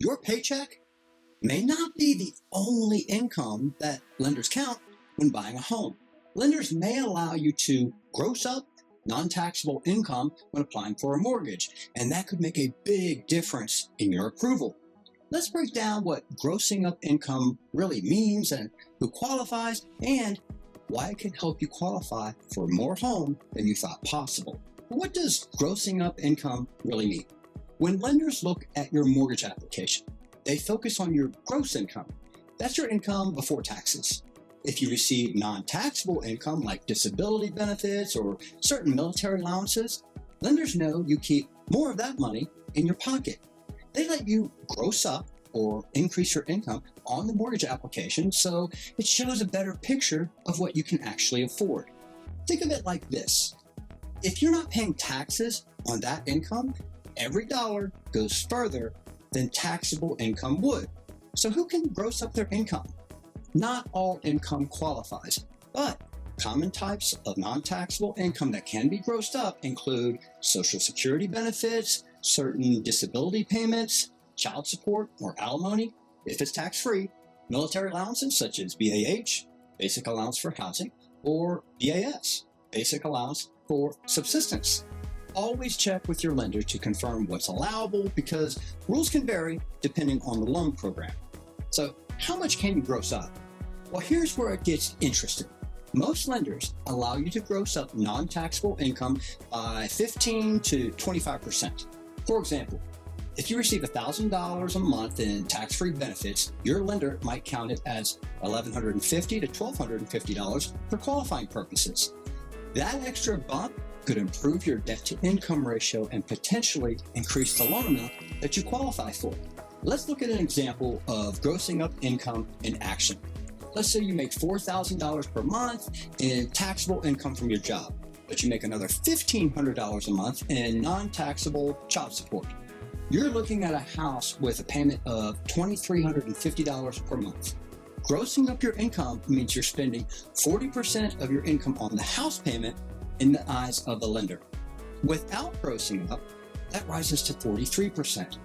Your paycheck may not be the only income that lenders count when buying a home. Lenders may allow you to gross up non-taxable income when applying for a mortgage, and that could make a big difference in your approval. Let's break down what grossing up income really means and who qualifies and why it can help you qualify for more home than you thought possible. What does grossing up income really mean? When lenders look at your mortgage application, they focus on your gross income. That's your income before taxes. If you receive non-taxable income like disability benefits or certain military allowances, lenders know you keep more of that money in your pocket. They let you gross up or increase your income on the mortgage application so it shows a better picture of what you can actually afford. Think of it like this. If you're not paying taxes on that income, every dollar goes further than taxable income would. So who can gross up their income? Not all income qualifies, but common types of non-taxable income that can be grossed up include Social Security benefits, certain disability payments, child support or alimony, if it's tax-free, military allowances such as BAH, Basic Allowance for Housing, or BAS, Basic Allowance for Subsistence. Always check with your lender to confirm what's allowable because rules can vary depending on the loan program. So how much can you gross up? Well, here's where it gets interesting. Most lenders allow you to gross up non-taxable income by 15 to 25%. For example, if you receive $1,000 a month in tax-free benefits, your lender might count it as $1,150 to $1,250 for qualifying purposes. That extra bump could improve your debt-to-income ratio and potentially increase the loan amount that you qualify for. Let's look at an example of grossing up income in action. Let's say you make $4,000 per month in taxable income from your job, but you make another $1,500 a month in non-taxable child support. You're looking at a house with a payment of $2,350 per month. Grossing up your income means you're spending 40% of your income on the house payment in the eyes of the lender. Without grossing up, that rises to 43%.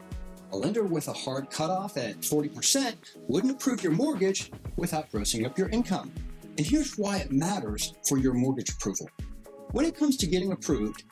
A lender with a hard cutoff at 40% wouldn't approve your mortgage without grossing up your income. And here's why it matters for your mortgage approval. When it comes to getting approved,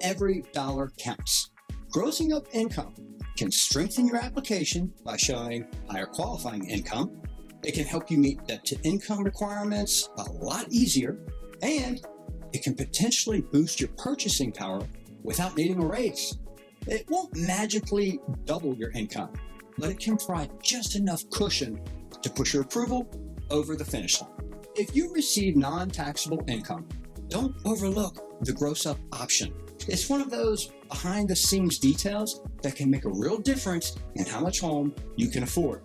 every dollar counts. Grossing up income can strengthen your application by showing higher qualifying income. It can help you meet debt-to-income requirements a lot easier, and it can potentially boost your purchasing power without needing a raise. It won't magically double your income, but it can provide just enough cushion to push your approval over the finish line. If you receive non-taxable income, don't overlook the gross up option. It's one of those behind-the-scenes details that can make a real difference in how much home you can afford.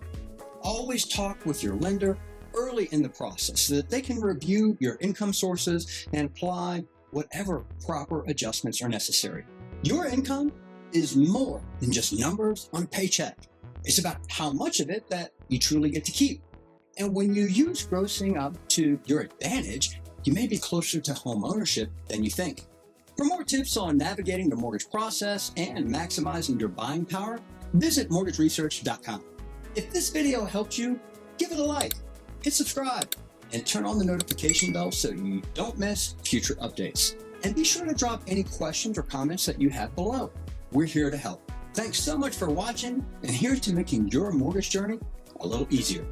Always talk with your lender early in the process so that they can review your income sources and apply whatever proper adjustments are necessary. Your income is more than just numbers on a paycheck. It's about how much of it that you truly get to keep. And when you use grossing up to your advantage, you may be closer to home ownership than you think. For more tips on navigating the mortgage process and maximizing your buying power, visit mortgageresearch.com. If this video helped you, give it a like, hit subscribe, and turn on the notification bell so you don't miss future updates. And be sure to drop any questions or comments that you have below. We're here to help. Thanks so much for watching, and here's to making your mortgage journey a little easier.